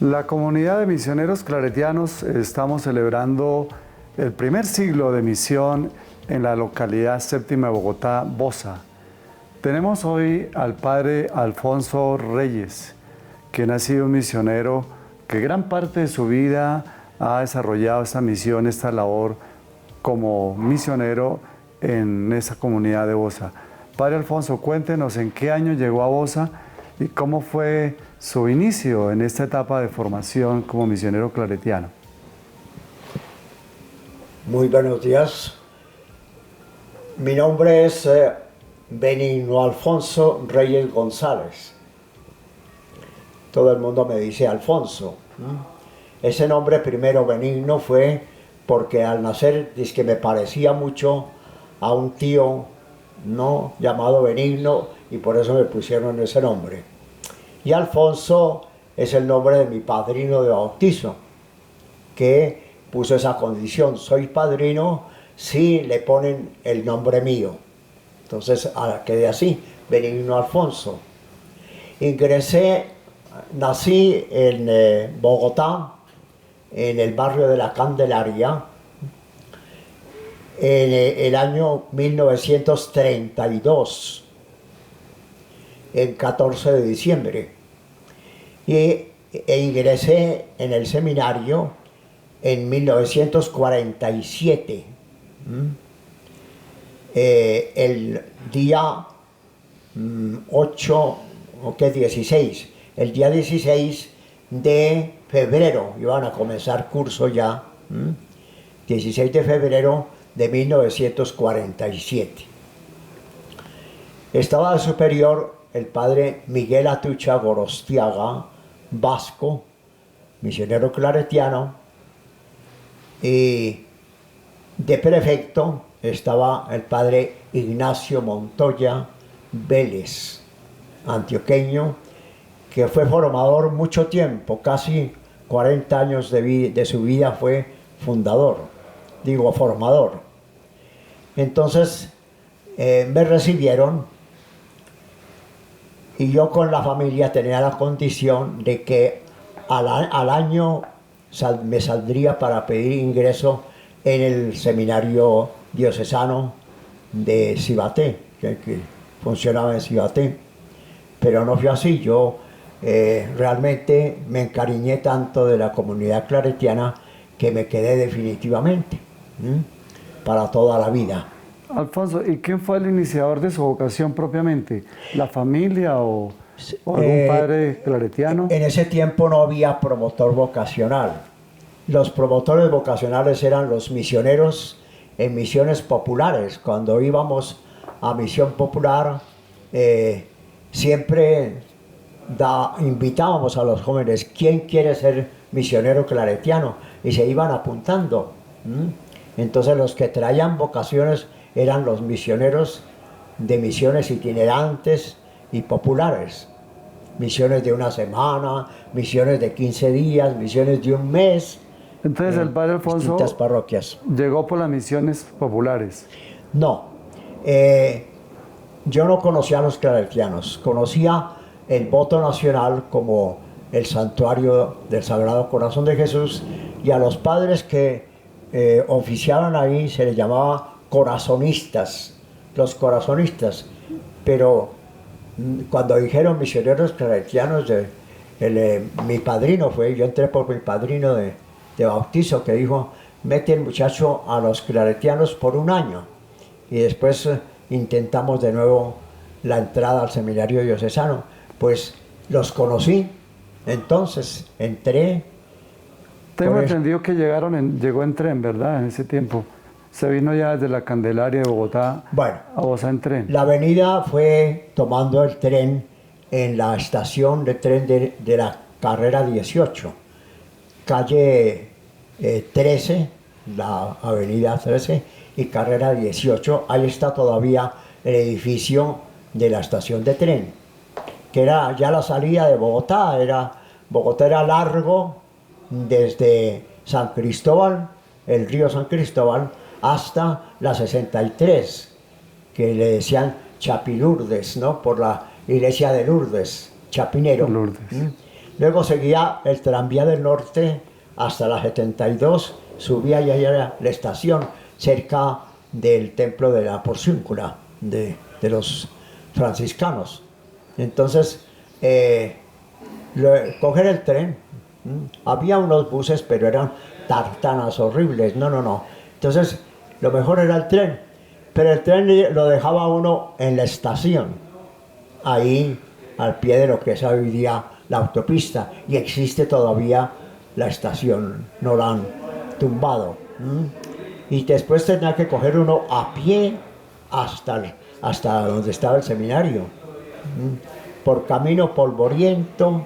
La comunidad de misioneros claretianos estamos celebrando el primer siglo de misión en la localidad séptima de Bogotá, Bosa. Tenemos hoy al padre Alfonso Reyes, quien ha sido un misionero que gran parte de su vida ha desarrollado esta misión, esta labor como misionero en esa comunidad de Bosa. Padre Alfonso, cuéntenos en qué año llegó a Bosa y cómo fue su inicio en esta etapa de formación como misionero claretiano. Muy buenos días. Mi nombre es Benigno Alfonso Reyes González. Todo el mundo me dice Alfonso. Ese nombre primero Benigno fue porque al nacer que me parecía mucho a un tío no llamado Benigno y por eso me pusieron ese nombre. Y Alfonso es el nombre de mi padrino de bautizo, que puso esa condición: soy padrino si le ponen el nombre mío. Entonces quedé así, Benigno Alfonso. Nací en Bogotá, en el barrio de La Candelaria, en el año 1932, el 14 de diciembre. E ingresé en el seminario en 1947, el día 16, el día 16 de febrero, iban a comenzar curso ya, 16 de febrero de 1947. Estaba de superior el padre Miguel Atucha Gorostiaga, vasco, misionero claretiano, y de prefecto estaba el padre Ignacio Montoya Vélez, antioqueño, que fue formador mucho tiempo, casi 40 años de su vida fue formador. Entonces me recibieron y yo con la familia tenía la condición de que al año me saldría para pedir ingreso en el seminario diocesano de Cibaté, que funcionaba en Cibaté. Pero no fue así. Yo realmente me encariñé tanto de la comunidad claretiana que me quedé definitivamente para toda la vida. Alfonso, ¿y quién fue el iniciador de su vocación propiamente? ¿La familia o algún padre claretiano? En ese tiempo no había promotor vocacional. Los promotores vocacionales eran los misioneros en misiones populares. Cuando íbamos a misión popular, siempre invitábamos a los jóvenes: ¿quién quiere ser misionero claretiano? Y se iban apuntando. Entonces los que traían vocaciones eran los misioneros de misiones itinerantes y populares. Misiones de una semana, misiones de 15 días, misiones de un mes. Entonces el padre Alfonso distintas parroquias. Llegó por las misiones populares. No, yo no conocía a los claretianos, conocía el voto nacional como el santuario del Sagrado Corazón de Jesús, y a los padres que oficiaban ahí se les llamaba corazonistas, los corazonistas. Pero cuando dijeron misioneros claretianos, mi padrino fue, yo entré por mi padrino de bautizo, que dijo: mete el muchacho a los claretianos por un año, y después intentamos de nuevo la entrada al seminario diocesano. Pues los conocí, entonces entré. Tengo entendido que llegó en tren, ¿verdad? En ese tiempo. Se vino ya desde la Candelaria de Bogotá a Bosa en tren. La venida fue tomando el tren en la estación de tren de la carrera 18, calle 13, la avenida 13 y carrera 18. Ahí está todavía el edificio de la estación de tren, que era ya la salida de Bogotá. Bogotá era largo desde San Cristóbal, el río San Cristóbal, hasta la 63, que le decían Chapilurdes, ¿no? Por la iglesia de Lourdes, Chapinero. Lourdes. Luego seguía el tranvía del norte hasta la 72, subía y ahí era la estación cerca del templo de la Porciúncula de los franciscanos. Entonces, coger el tren, había unos buses, pero eran tartanas horribles, no. Entonces, lo mejor era el tren, pero el tren lo dejaba uno en la estación, ahí al pie de lo que es hoy día la autopista, y existe todavía la estación, no la han tumbado. Y después tenía que coger uno a pie hasta donde estaba el seminario, por camino polvoriento,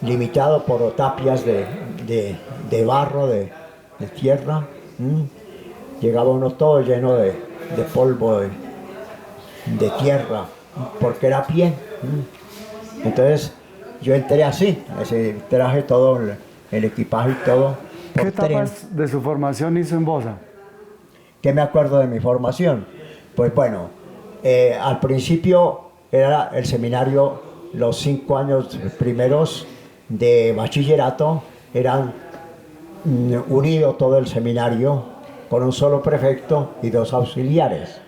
limitado por tapias de barro, de tierra. Llegaba uno todo lleno de polvo, de tierra, porque era a pie. Entonces yo entré así, traje todo el equipaje y todo. ¿Qué etapas de su formación hizo en Bosa? ¿Qué me acuerdo de mi formación? Pues bueno, al principio era el seminario, los 5 años primeros de bachillerato eran unido todo el seminario con un solo prefecto y 2 auxiliares.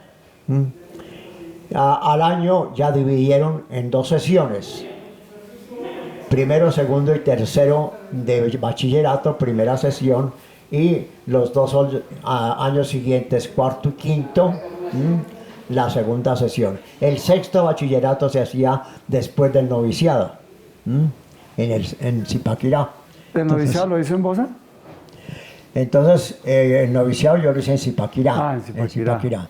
Al año ya dividieron en 2 sesiones, primero, segundo y tercero de bachillerato, primera sesión, y los 2 años siguientes, cuarto y quinto, la segunda sesión. El sexto bachillerato se hacía después del noviciado, en Zipaquirá. ¿El noviciado lo hizo en Bosa? Entonces, el noviciado yo lo hice en Zipaquirá. En Zipaquirá.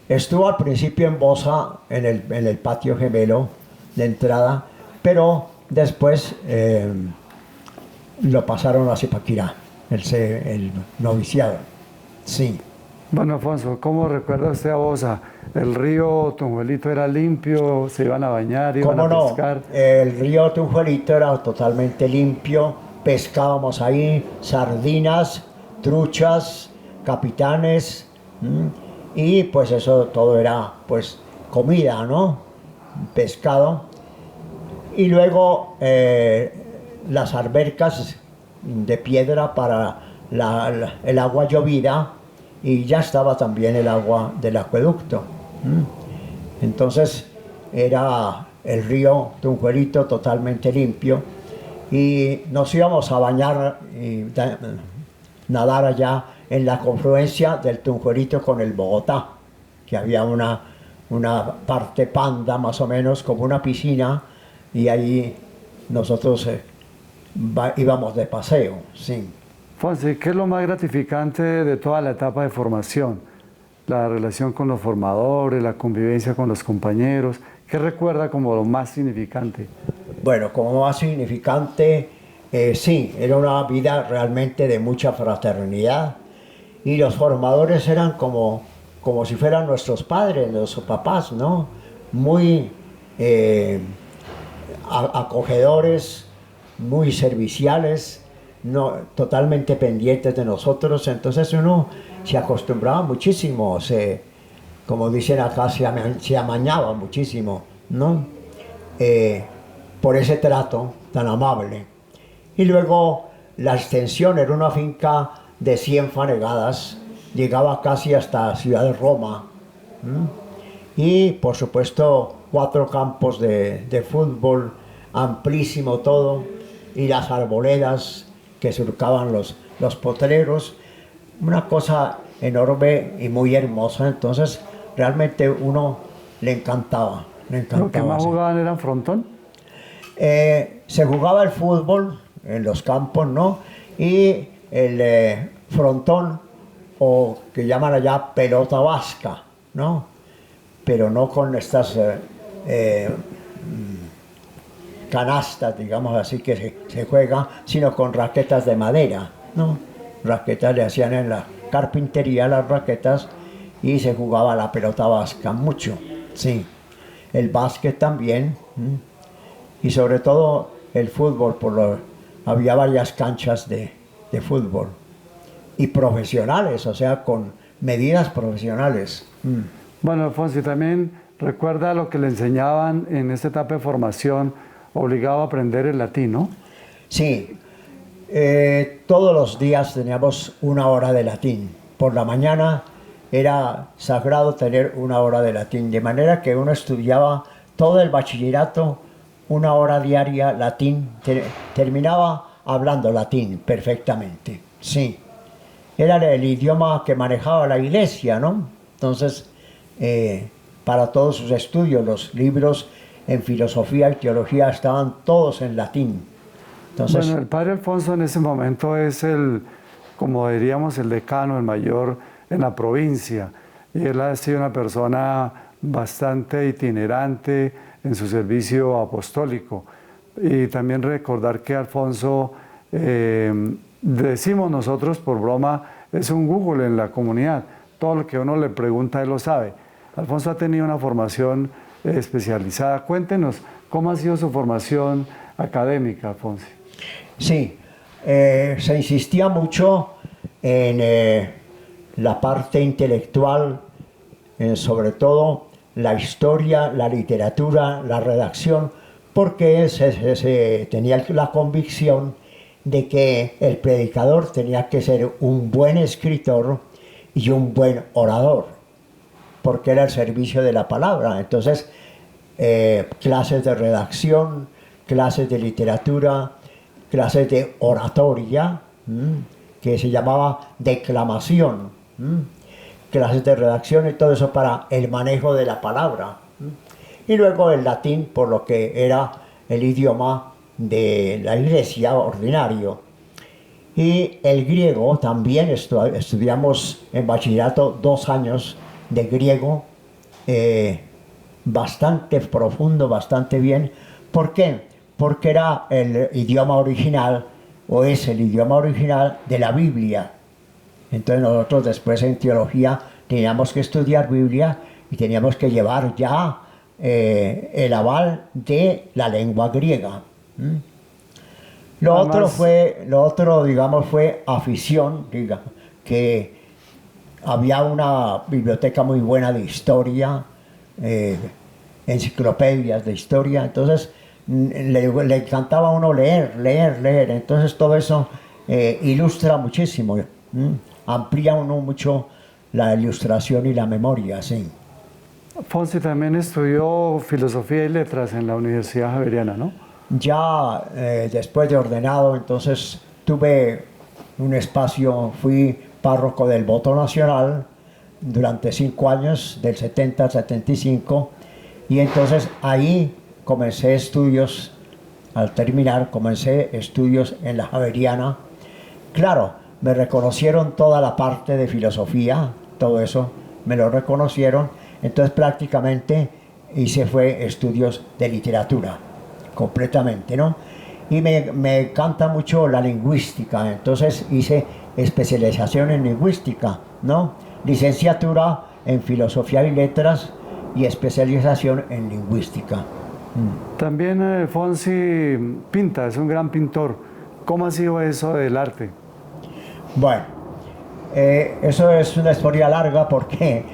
Estuvo al principio en Bosa, en el patio gemelo de entrada, pero después lo pasaron a Zipaquirá, el noviciado. Sí. Bueno, Alfonso, ¿cómo recuerda usted a Bosa? ¿El río Tunjuelito era limpio? ¿Se iban a bañar? ¿Iban a pescar? El río Tunjuelito era totalmente limpio. Pescábamos ahí sardinas, truchas, capitanes, y pues eso todo era pues comida, ¿no? Pescado. Y luego las albercas de piedra para el agua llovida, y ya estaba también el agua del acueducto. Entonces era el río Tunjuelito totalmente limpio, y nos íbamos a bañar y nadar allá en la confluencia del Tunjuelito con el Bogotá, que había una parte panda más o menos, como una piscina, y ahí nosotros íbamos de paseo, sí. Fonsi, ¿qué es lo más gratificante de toda la etapa de formación? La relación con los formadores, la convivencia con los compañeros. ¿Qué recuerda como lo más significante? Bueno, como más significante, sí, era una vida realmente de mucha fraternidad, y los formadores eran como si fueran nuestros padres, nuestros papás, ¿no? Muy acogedores, muy serviciales, no, totalmente pendientes de nosotros. Entonces uno se acostumbraba muchísimo, como dicen acá, se amañaba muchísimo, ¿no? Por ese trato tan amable. Y luego la extensión era una finca de 100 fanegadas, llegaba casi hasta Ciudad de Roma, y por supuesto 4 campos de fútbol, amplísimo todo, y las arboledas que surcaban los potreros, una cosa enorme y muy hermosa. Entonces realmente uno le encantaba. ¿Lo que más jugaban eran frontón? Se jugaba el fútbol en los campos, ¿no? Y el frontón, o que llaman allá pelota vasca, ¿no? Pero no con estas canastas, digamos así, que se juega, sino con raquetas de madera, ¿no? Raquetas le hacían en la carpintería las raquetas, y se jugaba la pelota vasca mucho, sí. El básquet también, y sobre todo el fútbol, había varias canchas de fútbol, y profesionales, o sea, con medidas profesionales. Bueno, Alfonso, y también ¿Recuerda lo que le enseñaban en esta etapa de formación, obligado a aprender el latín, no? Sí, todos los días teníamos una hora de latín. Por la mañana era sagrado tener una hora de latín, de manera que uno estudiaba todo el bachillerato, una hora diaria latín, terminaba hablando latín perfectamente, sí. Era el idioma que manejaba la iglesia, ¿no? Entonces, para todos sus estudios, los libros en filosofía y teología estaban todos en latín. Entonces, Bueno, el padre Alfonso en ese momento es el, como diríamos, el decano, el mayor en la provincia. Y él ha sido una persona bastante itinerante en su servicio apostólico. Y también recordar que Alfonso, decimos nosotros por broma, es un Google en la comunidad. Todo lo que uno le pregunta, él lo sabe. Alfonso ha tenido una formación especializada. Cuéntenos, ¿cómo ha sido su formación académica, Alfonso? sí, se insistía mucho en la parte intelectual, sobre todo la historia, la literatura, la redacción, porque se tenía la convicción de que el predicador tenía que ser un buen escritor y un buen orador, porque era el servicio de la palabra. Entonces, clases de redacción, clases de literatura, clases de oratoria, que se llamaba declamación, clases de redacción y todo eso para el manejo de la palabra. Y luego el latín, por lo que era el idioma de la iglesia ordinario. Y el griego también, estudiamos en bachillerato 2 años de griego, bastante profundo, bastante bien. ¿Por qué? Porque era el idioma original, o es el idioma original de la Biblia. Entonces nosotros después en teología teníamos que estudiar Biblia y teníamos que llevar ya el aval de la lengua griega. Lo otro, digamos, fue afición, que había una biblioteca muy buena de historia, enciclopedias de historia, entonces le encantaba a uno leer, entonces todo eso ilustra muchísimo, amplía uno mucho la ilustración y la memoria, sí. Fonsi también estudió filosofía y letras en la Universidad Javeriana, ¿no? Ya después de ordenado, entonces tuve un espacio, fui párroco del Voto Nacional durante 5 años, del 70 al 75, y entonces ahí comencé estudios, al terminar comencé estudios en la Javeriana. Claro, me reconocieron toda la parte de filosofía, todo eso me lo reconocieron, entonces prácticamente fue estudios de literatura, completamente, ¿no? Y me encanta mucho la lingüística, entonces hice especialización en lingüística, ¿no? Licenciatura en filosofía y letras y especialización en lingüística. También Fonsi pinta, es un gran pintor. ¿Cómo ha sido eso del arte? Bueno, eso es una historia larga porque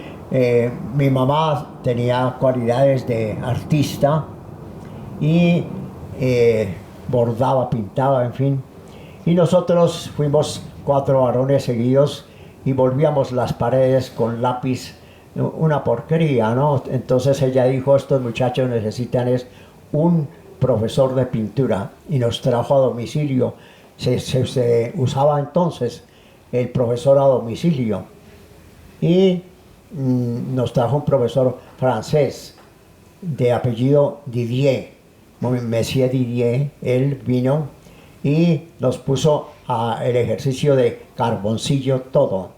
mi mamá tenía cualidades de artista y bordaba, pintaba, en fin. Y nosotros fuimos 4 varones seguidos y volvíamos las paredes con lápiz, una porquería, ¿no? Entonces ella dijo, estos muchachos necesitan un profesor de pintura, y nos trajo a domicilio. Se usaba entonces el profesor a domicilio, y nos trajo un profesor francés de apellido Didier, Monsieur Didier. Él vino y nos puso el ejercicio de carboncillo todo,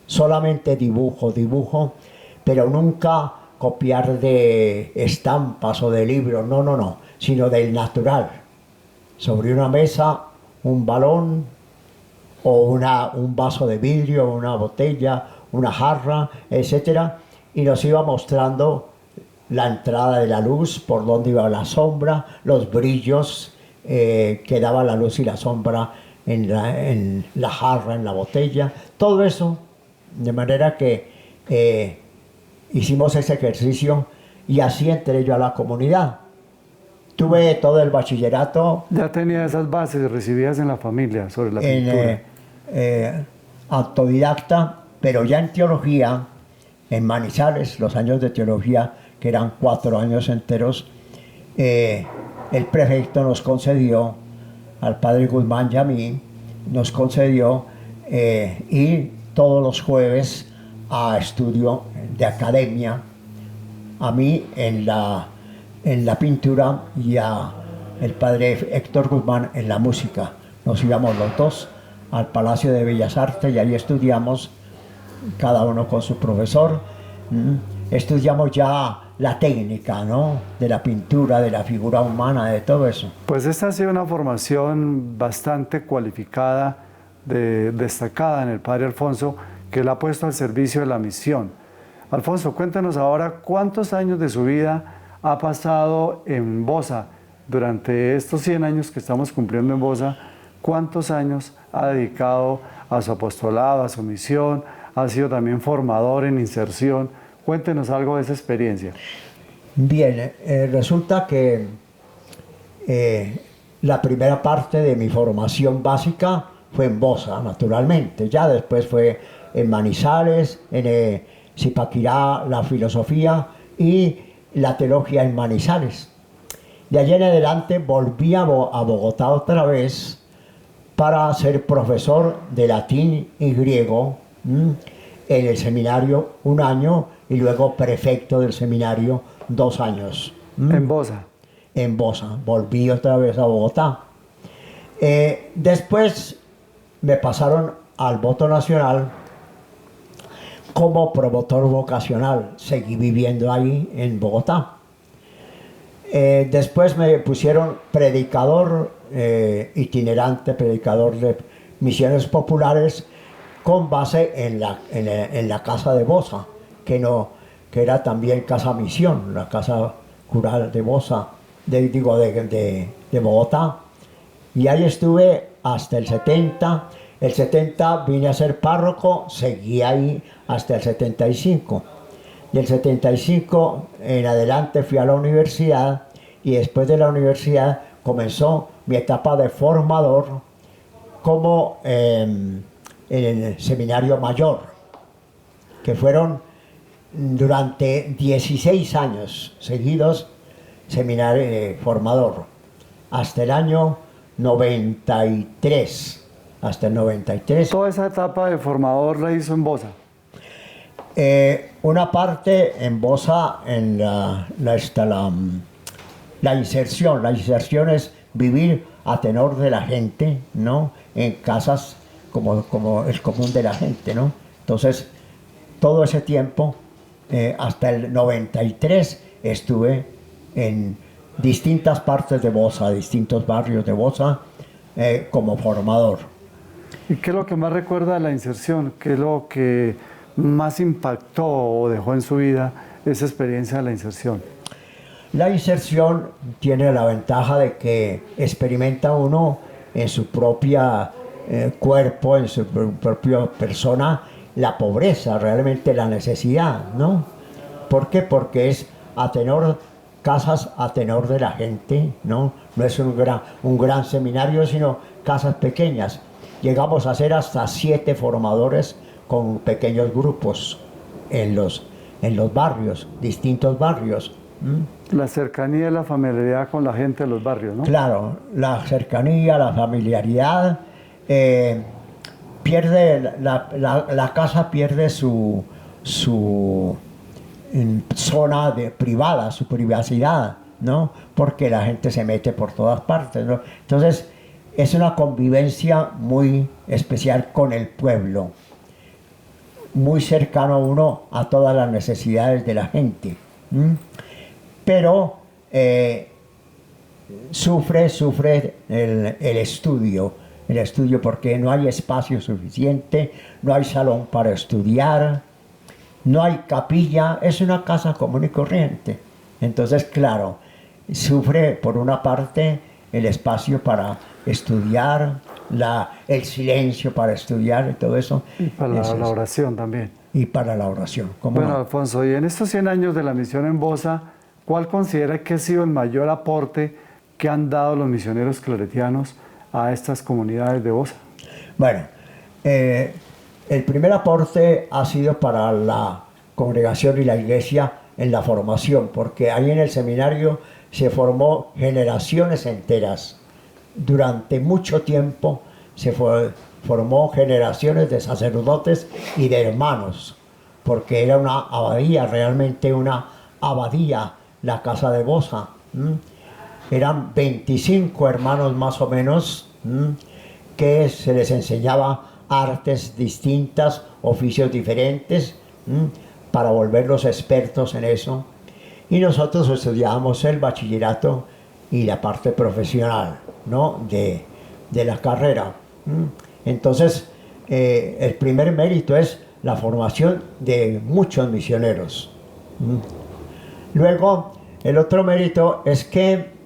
solamente dibujo, pero nunca copiar de estampas o de libros, no, sino del natural, sobre una mesa, un balón o un vaso de vidrio, una botella, una jarra, etcétera, y nos iba mostrando la entrada de la luz, por dónde iba la sombra, los brillos que daba la luz y la sombra en la jarra, en la botella, todo eso, de manera que hicimos ese ejercicio y así entré yo a la comunidad. Tuve todo el bachillerato Ya tenía esas bases recibidas en la familia sobre la pintura. Autodidacta, pero ya en teología, en Manizales, los años de teología, que eran 4 años enteros, el prefecto nos concedió, al padre Guzmán y a mí, nos concedió ir todos los jueves a estudio de academia, a mí en la pintura y a el padre Héctor Guzmán en la música. Nos íbamos los dos al Palacio de Bellas Artes y ahí estudiamos, cada uno con su profesor. Estudiamos ya la técnica, ¿no?, de la pintura, de la figura humana, de todo eso. Pues esta ha sido una formación bastante cualificada, destacada en el padre Alfonso, que la ha puesto al servicio de la misión. Alfonso, cuéntanos ahora cuántos años de su vida ha pasado en Bosa. Durante estos 100 años que estamos cumpliendo en Bosa, ¿cuántos años ha dedicado a su apostolado, a su misión? Ha sido también formador en inserción. Cuéntenos algo de esa experiencia. Bien, resulta que la primera parte de mi formación básica fue en Bosa, naturalmente. Ya después fue en Manizales, en Zipaquirá, la filosofía y la teología en Manizales. De allí en adelante volví a Bogotá otra vez para ser profesor de latín y griego en el seminario 1 año y luego prefecto del seminario 2 años. En Bosa. En Bosa. Volví otra vez a Bogotá. Después me pasaron al voto nacional como promotor vocacional. Seguí viviendo ahí en Bogotá. Después me pusieron predicador itinerante, predicador de misiones populares, con base en la casa de Bosa, que era también casa misión, la casa cural de Bosa, de Bogotá. Y ahí estuve hasta el 70. El 70 vine a ser párroco, seguí ahí hasta el 75. Del 75 en adelante fui a la universidad y después de la universidad comenzó mi etapa de formador como en el seminario mayor, que fueron durante 16 años seguidos seminario formador, hasta el año 93. Hasta el 93. ¿Toda esa etapa de formador la hizo en Bosa? Una parte en Bosa, en la inserción. La inserción es vivir a tenor de la gente, ¿no? En casas como el común de la gente, ¿no? Entonces, todo ese tiempo, hasta el 93, estuve en distintas partes de Bosa, distintos barrios de Bosa, como formador. ¿Y qué es lo que más recuerda de la inserción? ¿Qué es lo que más impactó o dejó en su vida esa experiencia de la inserción? La inserción tiene la ventaja de que experimenta uno en su propia cuerpo, en su propia persona, la pobreza, realmente la necesidad, ¿no? ¿Por qué? Porque es casas a tenor de la gente, ¿no? No es un gran seminario, sino casas pequeñas. Llegamos a ser hasta 7 formadores con pequeños grupos en los barrios, distintos barrios. La cercanía y la familiaridad con la gente de los barrios, ¿no? Claro, la cercanía, la familiaridad, la casa pierde su zona privada, su privacidad, ¿no? Porque la gente se mete por todas partes, ¿no? Entonces, es una convivencia muy especial con el pueblo, muy cercano uno a todas las necesidades de la gente. Pero sufre el estudio porque no hay espacio suficiente, no hay salón para estudiar, no hay capilla, es una casa común y corriente. Entonces, claro, sufre por una parte el espacio para estudiar, el silencio para estudiar y todo eso. Y para la oración también. Y para la oración. Bueno, Alfonso, y en estos 100 años de la misión en Bosa, ¿cuál considera que ha sido el mayor aporte que han dado los misioneros claretianos a estas comunidades de Bosa? Bueno, el primer aporte ha sido para la congregación y la iglesia en la formación, porque ahí en el seminario se formó generaciones enteras. Durante mucho tiempo se formó generaciones de sacerdotes y de hermanos, porque era una abadía, realmente una abadía, la casa de Bosa. Eran 25 hermanos más o menos, que se les enseñaba artes distintas, oficios diferentes, para volverlos expertos en eso. Y nosotros estudiábamos el bachillerato y la parte profesional, ¿no?, de la carrera. Entonces, el primer mérito es la formación de muchos misioneros. Luego, el otro mérito es que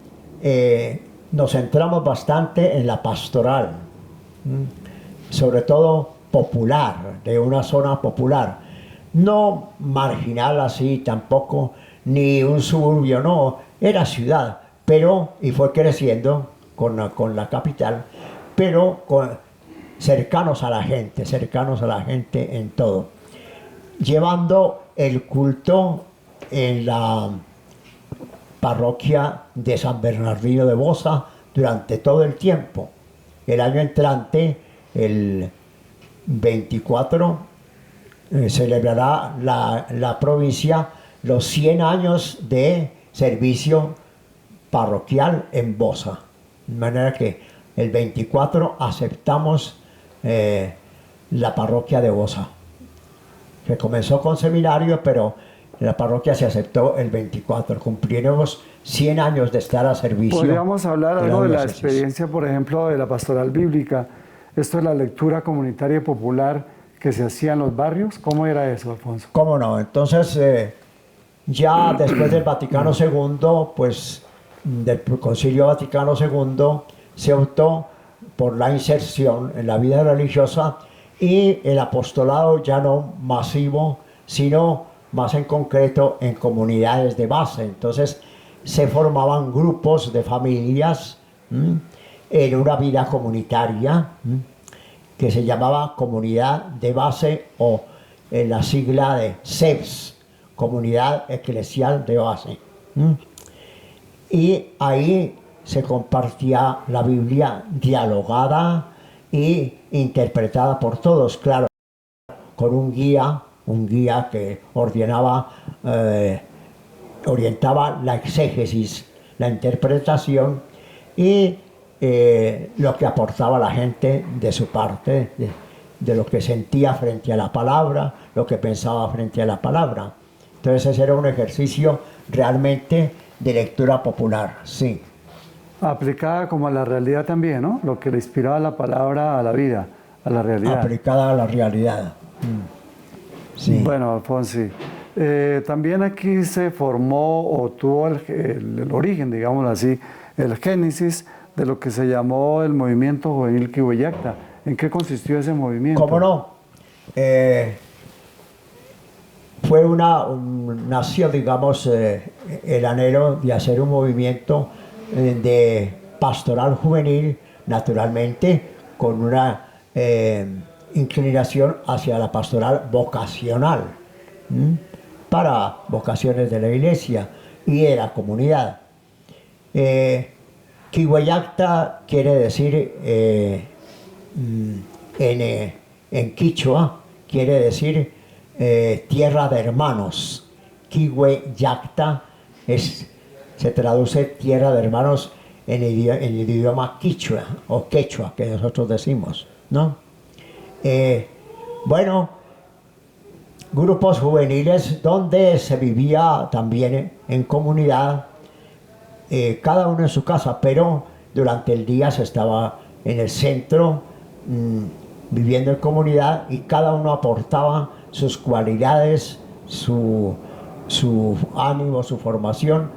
nos centramos bastante en la pastoral, sobre todo popular, de una zona popular, no marginal así tampoco, ni un suburbio, no, era ciudad, pero, y fue creciendo con la capital, pero cercanos a la gente en todo, llevando el culto en la parroquia de San Bernardino de Bosa durante todo el tiempo. El año entrante, el 24, celebrará la provincia los 100 años de servicio parroquial en Bosa. De manera que el 24 aceptamos la parroquia de Bosa, que comenzó con seminario, pero la parroquia se aceptó el 24. Cumpliremos 100 años de estar a servicio. ¿Podríamos hablar algo de la experiencia, por ejemplo, de la pastoral bíblica? Esto es la lectura comunitaria y popular que se hacía en los barrios. ¿Cómo era eso, Alfonso? ¿Cómo no? Entonces, ya después del Vaticano II, pues del Concilio Vaticano II, se optó por la inserción en la vida religiosa y el apostolado ya no masivo, sino más en concreto en comunidades de base. Entonces se formaban grupos de familias en una vida comunitaria que se llamaba comunidad de base, o en la sigla de CEBS, Comunidad Eclesial de Base. Y ahí se compartía la Biblia dialogada y interpretada por todos, claro, con un guía que orientaba la exégesis, la interpretación y lo que aportaba la gente de su parte, de lo que sentía frente a la palabra, lo que pensaba frente a la palabra. Entonces ese era un ejercicio realmente de lectura popular, sí. Aplicada como a la realidad también, ¿no? Lo que le inspiraba la palabra a la vida, a la realidad. Aplicada a la realidad. Sí. Bueno, Alfonso, también aquí se formó o tuvo el origen, digámoslo así, el génesis de lo que se llamó el movimiento juvenil Quihuayacta. ¿En qué consistió ese movimiento? ¿Cómo no? Nació, digamos, el anhelo de hacer un movimiento de pastoral juvenil, naturalmente, con una inclinación hacia la pastoral vocacional, para vocaciones de la iglesia y de la comunidad. Quihuayacta quiere decir, en quichua, quiere decir tierra de hermanos. Quihuayacta se traduce tierra de hermanos en el idioma quichua o quechua, que nosotros decimos, ¿no? Bueno, grupos juveniles donde se vivía también en comunidad, cada uno en su casa, pero durante el día se estaba en el centro, viviendo en comunidad, y cada uno aportaba sus cualidades, su ánimo, su formación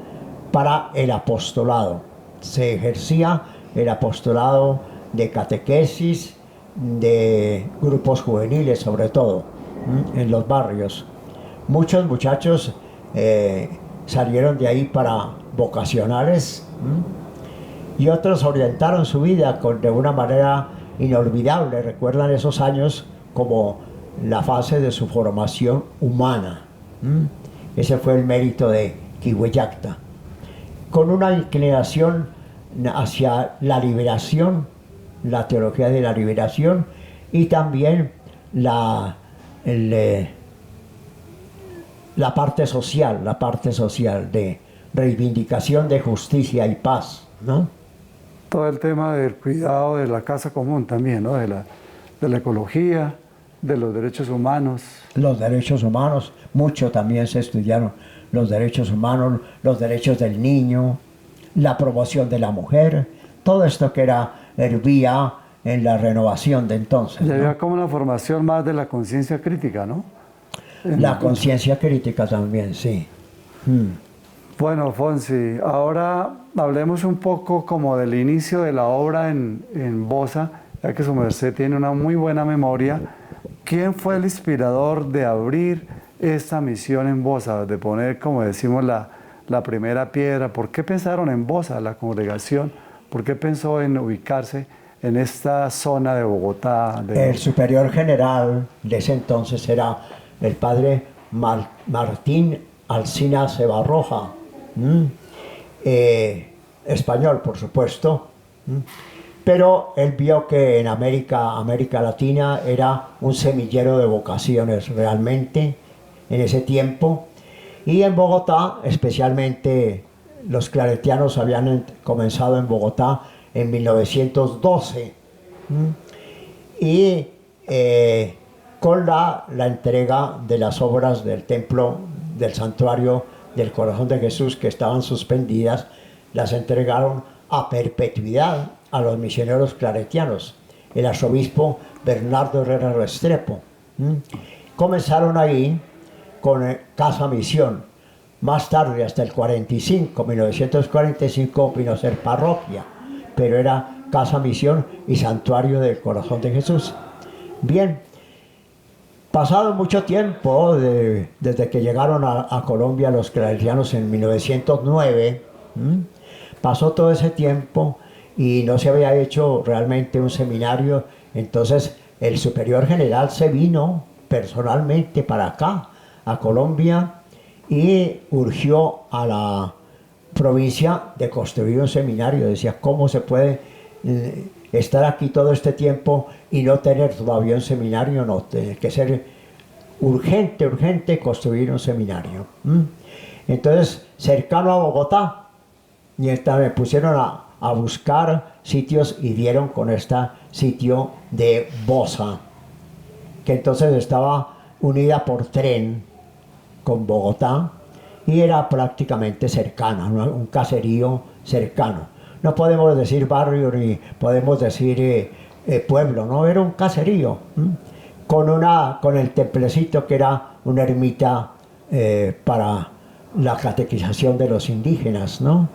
para el apostolado. Se ejercía el apostolado de catequesis, de grupos juveniles sobre todo, en los barrios. Muchos muchachos salieron de ahí para vocacionales, y otros orientaron su vida de una manera inolvidable. Recuerdan esos años como la fase de su formación humana. Ese fue el mérito de Quihuellacta, con una inclinación hacia la liberación, la teología de la liberación, y también la parte social de reivindicación de justicia y paz, ¿no? Todo el tema del cuidado de la casa común también, ¿no? De la ecología, de los derechos humanos. Los derechos humanos, mucho también se estudiaron los derechos humanos, los derechos del niño, la promoción de la mujer, todo esto que hervía en la renovación de entonces, Y había ¿no? como una formación más de la conciencia crítica, ¿no? La conciencia crítica también, sí. Bueno, Fonsi, ahora hablemos un poco como del inicio de la obra en Bosa, ya que su merced tiene una muy buena memoria. ¿Quién fue el inspirador de abrir esta misión en Bosa, de poner, como decimos, la primera piedra? ¿Por qué pensaron en Bosa, la congregación? ¿Por qué pensó en ubicarse en esta zona de Bogotá? El superior general de ese entonces era el padre Martín Alsina Cebarroja, español, por supuesto, pero él vio que en América Latina era un semillero de vocaciones realmente en ese tiempo, y en Bogotá, especialmente los claretianos habían comenzado en Bogotá en 1912, y con la entrega de las obras del templo, del santuario del Corazón de Jesús, que estaban suspendidas, las entregaron a perpetuidad a los misioneros claretianos, el arzobispo Bernardo Herrera Restrepo. Comenzaron ahí con Casa Misión. Más tarde, hasta el 1945, vino a ser parroquia, pero era Casa Misión y Santuario del Corazón de Jesús. Bien, pasado mucho tiempo, desde que llegaron a Colombia los claretianos en 1909, pasó todo ese tiempo y no se había hecho realmente un seminario. Entonces el superior general se vino personalmente para acá, a Colombia, y urgió a la provincia de construir un seminario. Decía, ¿cómo se puede estar aquí todo este tiempo y no tener todavía un seminario? No, tiene que ser urgente construir un seminario. Entonces, cercano a Bogotá, y me pusieron a buscar sitios y dieron con este sitio de Bosa, que entonces estaba unida por tren con Bogotá y era prácticamente cercana, ¿no? Un caserío cercano. No podemos decir barrio ni podemos decir pueblo, no, era un caserío, con el templecito que era una ermita para la catequización de los indígenas, ¿no?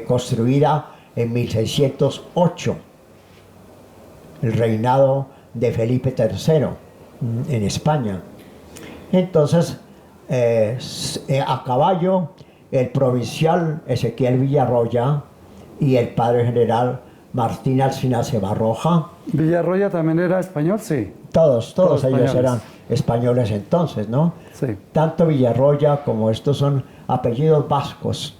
Construida en 1608, el reinado de Felipe III en España. Entonces, a caballo, el provincial Ezequiel Villarroya y el padre general Martín Alsina Cebarroja. ¿Villarroya también era español? Sí. Todos ellos españoles. eran españoles entonces, ¿no? Sí. Tanto Villarroya como estos son apellidos vascos.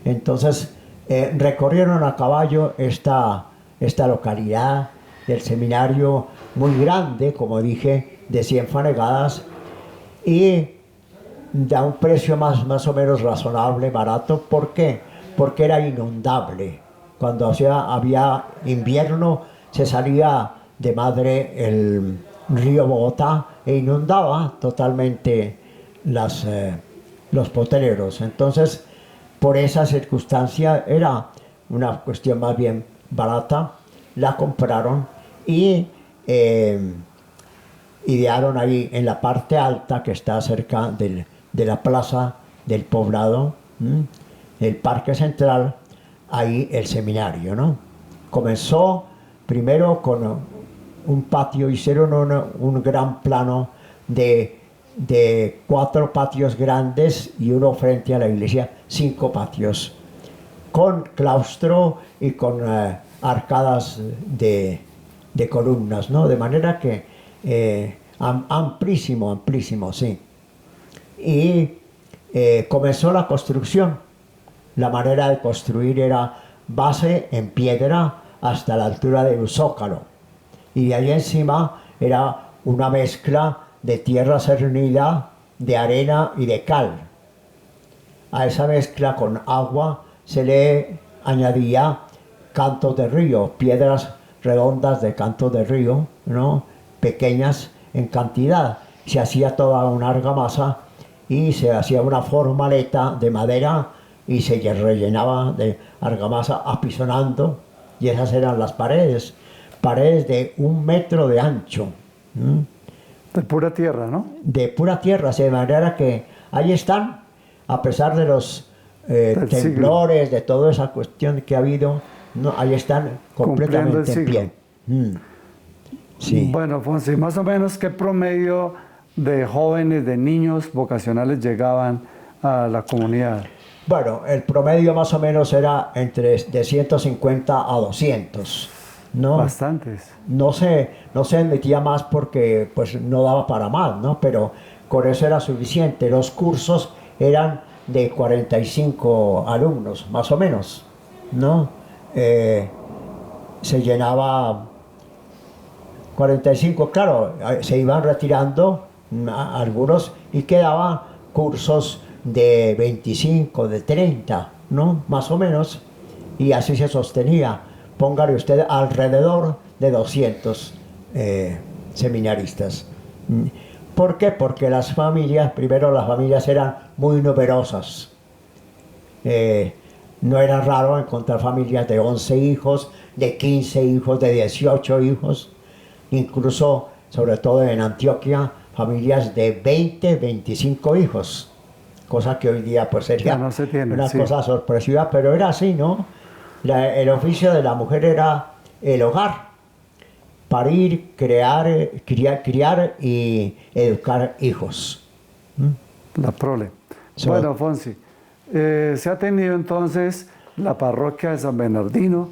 Entonces, recorrieron a caballo esta localidad del seminario muy grande, como dije, de 100 fanegadas, y da un precio más o menos razonable, barato. ¿Por qué? Porque era inundable. Cuando había invierno, se salía de madre el río Bogotá e inundaba totalmente los potreros. Entonces, por esa circunstancia, era una cuestión más bien barata. La compraron y idearon ahí en la parte alta que está cerca de la plaza del poblado, el parque central, ahí el seminario, ¿no? Comenzó primero con un patio, hicieron un gran plano de de 4 patios grandes y uno frente a la iglesia, 5 patios, con claustro y con arcadas de columnas, ¿no? De manera que amplísimo, amplísimo, sí. Y comenzó la construcción. La manera de construir era base en piedra hasta la altura del zócalo. Y de ahí encima era una mezcla de tierra cernida, de arena y de cal. A esa mezcla con agua se le añadía cantos de río, piedras redondas de cantos de río, ¿no? Pequeñas en cantidad. Se hacía toda una argamasa y se hacía una formaleta de madera y se rellenaba de argamasa apisonando, y esas eran las paredes de 1 metro de ancho. De pura tierra, ¿no? De pura tierra, de manera que ahí están, a pesar de los temblores, de toda esa cuestión que ha habido, no, ahí están completamente en pie. Sí. Bueno, Fonsi, más o menos, ¿qué promedio de jóvenes, de niños vocacionales llegaban a la comunidad? Bueno, el promedio más o menos era de 150 a 200, ¿no? Bastantes. No se admitía más porque pues no daba para más, ¿no? Pero con eso era suficiente. Los cursos eran de 45 alumnos, más o menos, ¿no? Se llenaba 45, claro, se iban retirando algunos y quedaban cursos de 25, de 30, ¿no? Más o menos, y así se sostenía. Póngale usted alrededor de 200 seminaristas. ¿Por qué? Porque las familias, primero las familias eran muy numerosas. No era raro encontrar familias de 11 hijos, de 15 hijos, de 18 hijos, incluso, sobre todo en Antioquia, familias de 20, 25 hijos. Cosa que hoy día pues sería no se tiene, una sí. cosa sorpresiva, pero era así, ¿no? El oficio de la mujer era el hogar, parir, criar y educar hijos. La prole. Bueno, Fonsi, se ha tenido entonces la parroquia de San Bernardino,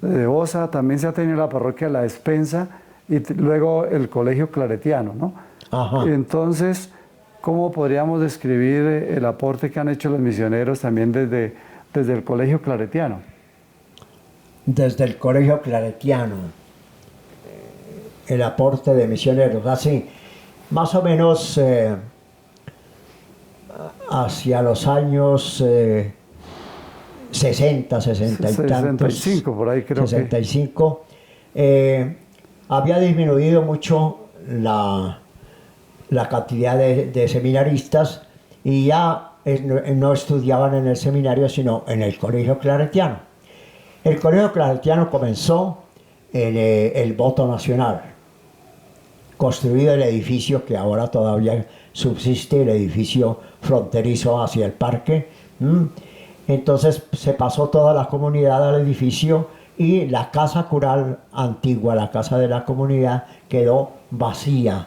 de Bosa, también se ha tenido la parroquia de La Despensa y luego el colegio claretiano, ¿no? Ajá. Entonces, ¿cómo podríamos describir el aporte que han hecho los misioneros también desde el colegio claretiano? Desde el colegio claretiano, el aporte de misioneros, así, más o menos hacia los años 60, 60 y tantos. 65, por ahí creo 65, había disminuido mucho la cantidad de seminaristas y ya no estudiaban en el seminario, sino en el colegio claretiano. El colegio claretiano comenzó en el voto nacional, construido el edificio que ahora todavía subsiste, el edificio fronterizo hacia el parque. Entonces se pasó toda la comunidad al edificio y la casa cural antigua, la casa de la comunidad, quedó vacía.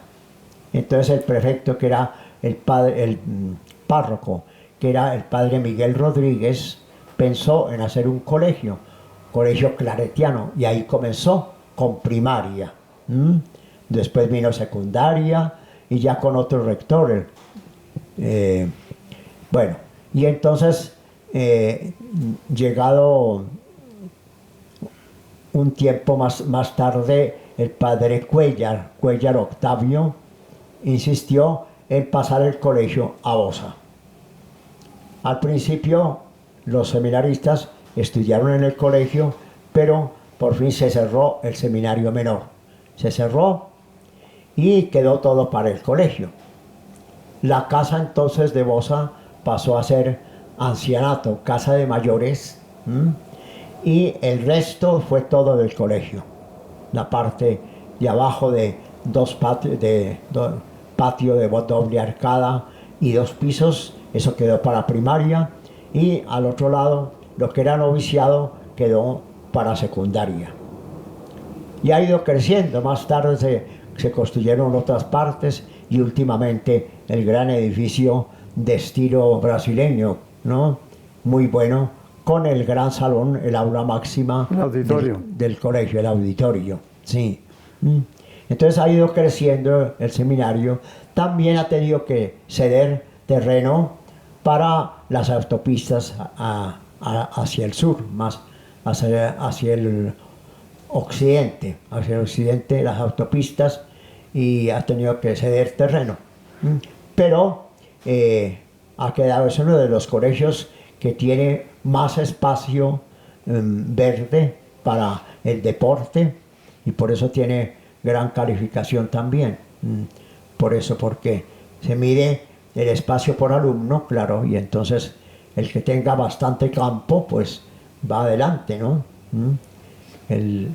Entonces el prefecto, que era el párroco, que era el padre Miguel Rodríguez, pensó en hacer un colegio claretiano, y ahí comenzó con primaria. Después vino secundaria y ya con otro rector. Bueno, y entonces llegado un tiempo más tarde, el padre Cuellar Octavio, insistió en pasar el colegio a Bosa. Al principio los seminaristas estudiaron en el colegio, pero por fin se cerró el seminario menor. Se cerró y quedó todo para el colegio. La casa entonces de Bosa pasó a ser ancianato, casa de mayores, y el resto fue todo del colegio. La parte de abajo de patio de doble arcada y 2 pisos, eso quedó para primaria, y al otro lado lo que era noviciado quedó para secundaria. Y ha ido creciendo. Más tarde se construyeron otras partes y últimamente el gran edificio de estilo brasileño, ¿no? Muy bueno, con el gran salón, el aula máxima El auditorio. del colegio, el auditorio, sí. Entonces ha ido creciendo el seminario, también ha tenido que ceder terreno para las autopistas hacia el sur, más hacia el occidente, las autopistas, y ha tenido que ceder terreno. Pero ha quedado, es uno de los colegios que tiene más espacio verde para el deporte, y por eso tiene gran calificación también. Por eso, porque se mide el espacio por alumno, claro, y entonces el que tenga bastante campo, pues va adelante, ¿no? El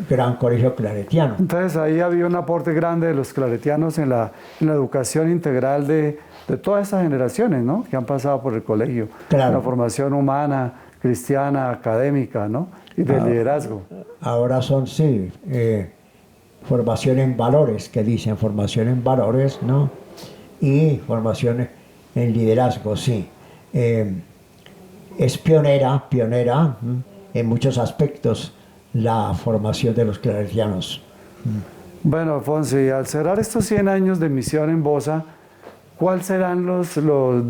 gran colegio claretiano. Entonces ahí había un aporte grande de los claretianos en la educación integral de todas estas generaciones, ¿no? Que han pasado por el colegio. Claro. La formación humana, cristiana, académica, ¿no? Y de liderazgo. Ahora son, sí, formación en valores, que dicen formación en valores, ¿no? Y formación en liderazgo, sí. Es pionera en muchos aspectos la formación de los claretianos. Bueno, Alfonso, y al cerrar estos 100 años de misión en Bosa, ¿cuáles serán los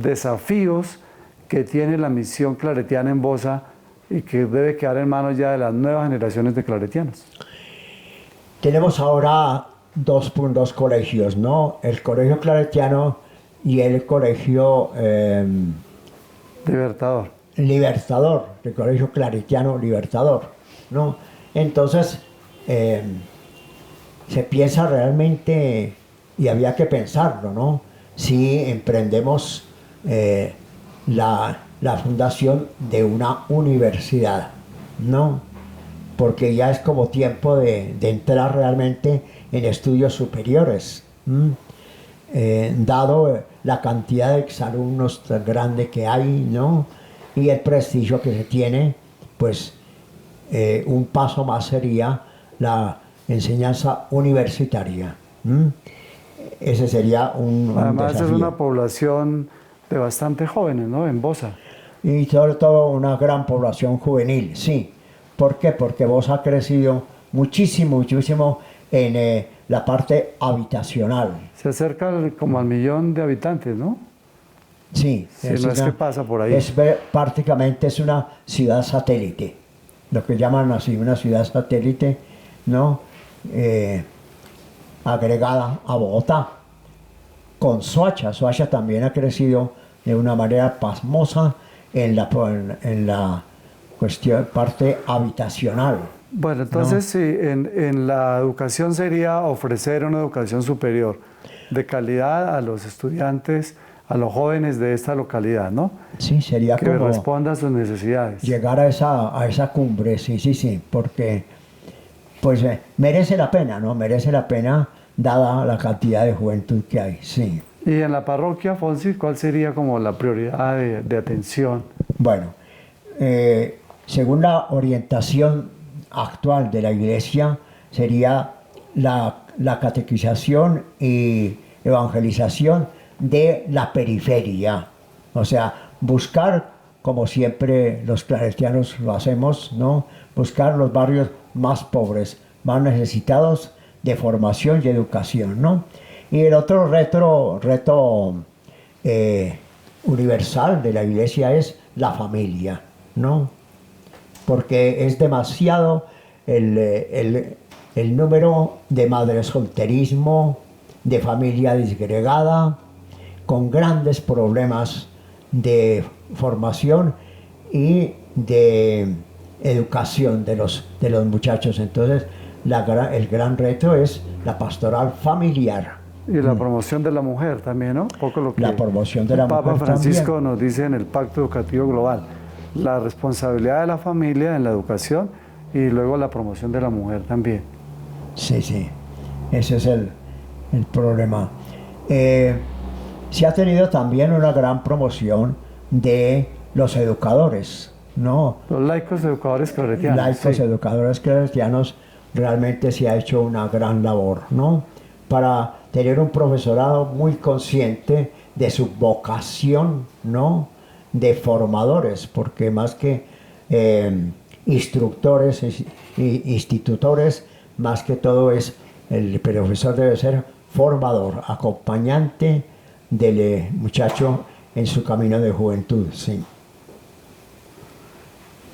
desafíos que tiene la misión claretiana en Bosa y que debe quedar en manos ya de las nuevas generaciones de claretianos? Tenemos ahora dos colegios, ¿no? El colegio claretiano y el colegio Libertador. Libertador, el colegio claretiano Libertador, ¿no? Entonces, se piensa realmente, y había que pensarlo, ¿no? Si emprendemos la fundación de una universidad, ¿no? Porque ya es como tiempo de entrar realmente en estudios superiores, dado la cantidad de exalumnos tan grande que hay, ¿no? Y el prestigio que se tiene, pues un paso más sería la enseñanza universitaria. Ese sería un Además desafío. es una población de bastante jóvenes, ¿no? En Bosa. Y sobre todo una gran población juvenil, sí. ¿Por qué? Porque Bosa ha crecido muchísimo en la parte habitacional. Se acerca como al 1.000.000 de habitantes, ¿no? Sí. Si no es que pasa por ahí. Prácticamente es una ciudad satélite, lo que llaman así, una ciudad satélite, ¿no? Agregada a Bogotá. Con Soacha. Soacha también ha crecido de una manera pasmosa en la cuestión, parte habitacional. Bueno, entonces sí, en la educación sería ofrecer una educación superior de calidad a los estudiantes, a los jóvenes de esta localidad, ¿no? Sí, sería que como responda a sus necesidades. llegar a esa cumbre, sí, porque pues merece la pena, ¿no? Merece la pena dada la cantidad de juventud que hay, sí. Y en la parroquia, Fonsi, ¿cuál sería como la prioridad de atención? Bueno, según la orientación actual de la Iglesia, sería la catequización y evangelización de la periferia. O sea, buscar, como siempre los claretianos lo hacemos, ¿no? Buscar los barrios más pobres, más necesitados de formación y educación, ¿no? Y el otro reto universal de la Iglesia es la familia, ¿no? Porque es demasiado el número de madres solterismo, de familia disgregada, con grandes problemas de formación y de educación de los muchachos. Entonces, el gran reto es la pastoral familiar. Y la promoción de la mujer también, ¿no? Un poco lo que la promoción de la el Papa mujer Francisco también nos dice en el Pacto Educativo Global. La responsabilidad de la familia en la educación y luego la promoción de la mujer también. Sí, ese es el problema. Se ha tenido también una gran promoción de los educadores, ¿no? Los laicos educadores claretianos. Laicos educadores claretianos, realmente se ha hecho una gran labor, ¿no? Para tener un profesorado muy consciente de su vocación, ¿no? De formadores, porque más que instructores, institutores, más que todo es el profesor debe ser formador, acompañante del muchacho en su camino de juventud, sí.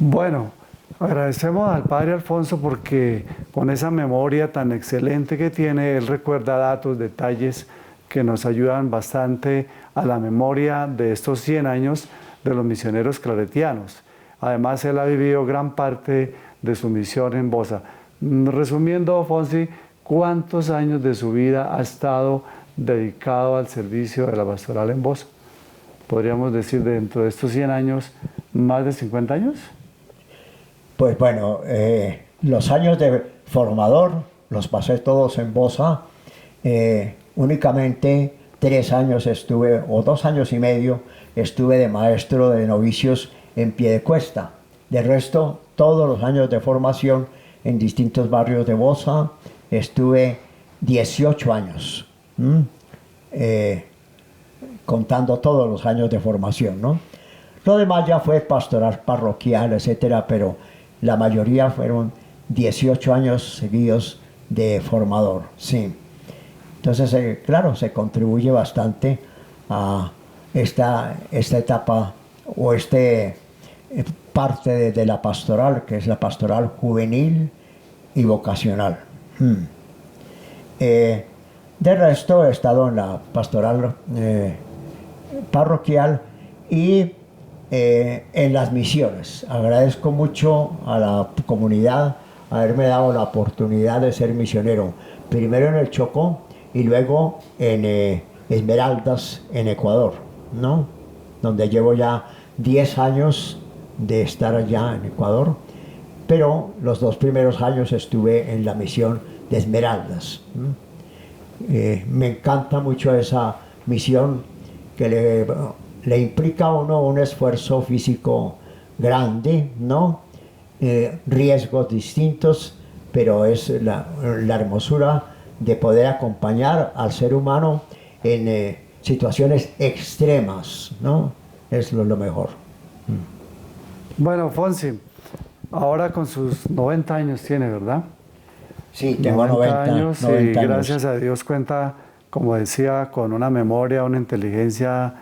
Bueno, agradecemos al padre Alfonso porque con esa memoria tan excelente que tiene, él recuerda datos, detalles que nos ayudan bastante a la memoria de estos 100 años de los misioneros claretianos. Además, él ha vivido gran parte de su misión en Bosa. Resumiendo, Fonsi, ¿cuántos años de su vida ha estado dedicado al servicio de la pastoral en Bosa? Podríamos decir, dentro de estos 100 años, ¿más de 50 años? Pues bueno, los años de formador los pasé todos en Bosa. Únicamente 3 años estuve, o 2 años y medio, estuve de maestro de novicios en Piedecuesta. De resto, todos los años de formación en distintos barrios de Bosa, estuve 18 años, contando todos los años de formación, ¿no? Lo demás ya fue pastoral parroquial, etcétera, pero la mayoría fueron 18 años seguidos de formador, sí. Entonces, claro, se contribuye bastante a esta etapa o parte de la pastoral, que es la pastoral juvenil y vocacional. De resto, he estado en la pastoral parroquial y en las misiones. Agradezco mucho a la comunidad haberme dado la oportunidad de ser misionero, primero en el Chocó y luego en Esmeraldas, en Ecuador, ¿no? Donde llevo ya 10 años de estar allá en Ecuador, pero los 2 primeros años estuve en la misión de Esmeraldas. Me encanta mucho esa misión que le implica a uno un esfuerzo físico grande, ¿no? Riesgos distintos, pero es la hermosura de poder acompañar al ser humano en situaciones extremas, ¿no? Es lo mejor. Bueno, Fonsi, ahora con sus 90 años tiene, ¿verdad? Sí, tengo 90 años 90 y años. gracias a Dios cuenta, como decía, con una memoria, una inteligencia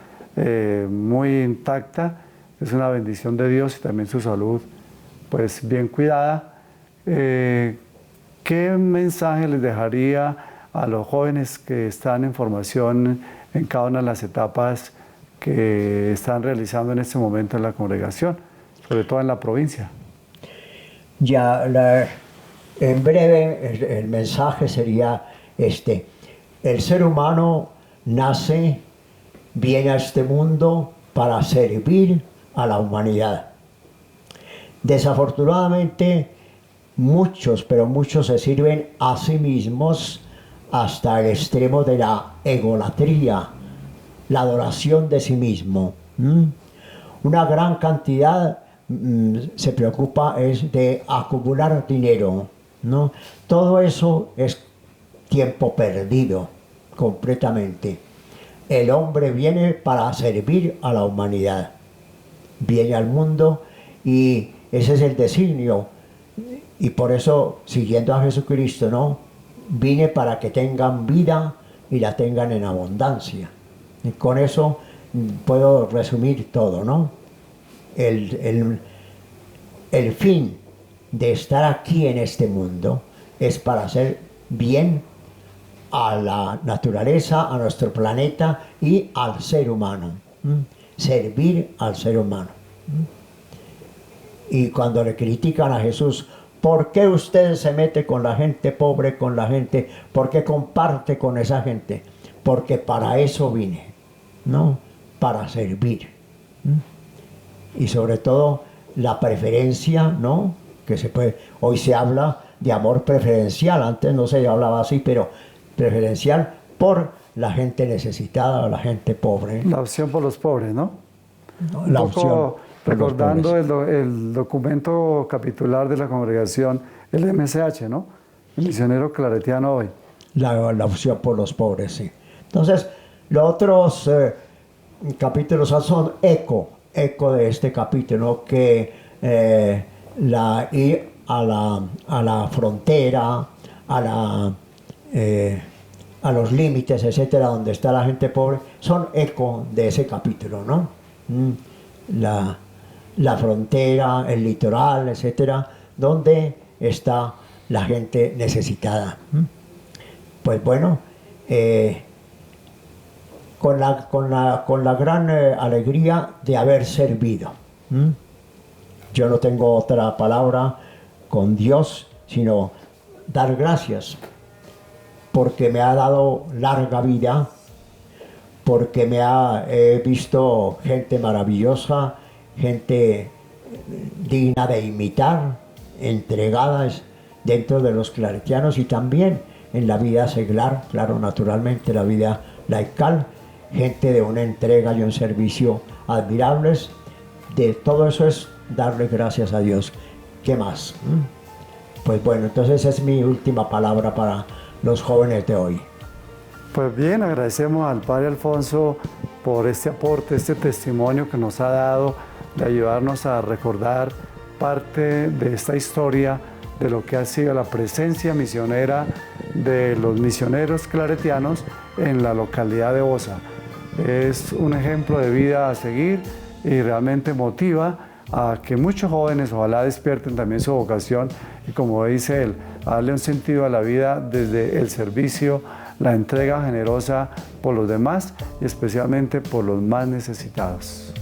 muy intacta. Es una bendición de Dios y también su salud, pues bien cuidada. ¿Qué mensaje les dejaría a los jóvenes que están en formación en cada una de las etapas que están realizando en este momento en la congregación, sobre todo en la provincia? Ya, en breve, el mensaje sería este: el ser humano nace, viene a este mundo para servir a la humanidad. Desafortunadamente, muchos, pero muchos se sirven a sí mismos hasta el extremo de la egolatría, la adoración de sí mismo. Una gran cantidad se preocupa es de acumular dinero, ¿no? Todo eso es tiempo perdido completamente. El hombre viene para servir a la humanidad, viene al mundo y ese es el designio. Y por eso, siguiendo a Jesucristo, ¿no? Vine para que tengan vida y la tengan en abundancia. Y con eso puedo resumir todo, ¿no? El fin de estar aquí en este mundo es para hacer bien a la naturaleza, a nuestro planeta y al ser humano. Servir al ser humano. Y cuando le critican a Jesús, ¿por qué usted se mete con la gente pobre, con la gente? ¿Por qué comparte con esa gente? Porque para eso vine, ¿no? Para servir. Y sobre todo la preferencia, ¿no? Que se puede, hoy se habla de amor preferencial, antes no se hablaba así, pero preferencial por la gente necesitada o la gente pobre. La opción por los pobres, ¿no? La Un poco opción. recordando el documento capitular de la congregación, el MCH, ¿no? El misionero claretiano hoy. la opción por los pobres, sí. Entonces, los otros capítulos son eco de este capítulo, que ir a la frontera, a los límites, etcétera, donde está la gente pobre, son eco de ese capítulo, ¿no? La frontera, el litoral, etcétera, donde está la gente necesitada. Pues bueno, con la gran alegría de haber servido. Yo no tengo otra palabra con Dios, sino dar gracias, porque me ha dado larga vida, porque he visto gente maravillosa, gente digna de imitar, entregadas dentro de los claretianos y también en la vida seglar, claro, naturalmente la vida laical, gente de una entrega y un servicio admirables. De todo eso es darle gracias a Dios. ¿Qué más? Pues bueno, entonces es mi última palabra para los jóvenes de hoy. Pues bien, agradecemos al Padre Alfonso por este aporte, este testimonio que nos ha dado de ayudarnos a recordar parte de esta historia de lo que ha sido la presencia misionera de los misioneros claretianos en la localidad de Bosa. Es un ejemplo de vida a seguir y realmente motiva a que muchos jóvenes ojalá despierten también su vocación y, como dice él, a darle un sentido a la vida desde el servicio, la entrega generosa por los demás y especialmente por los más necesitados.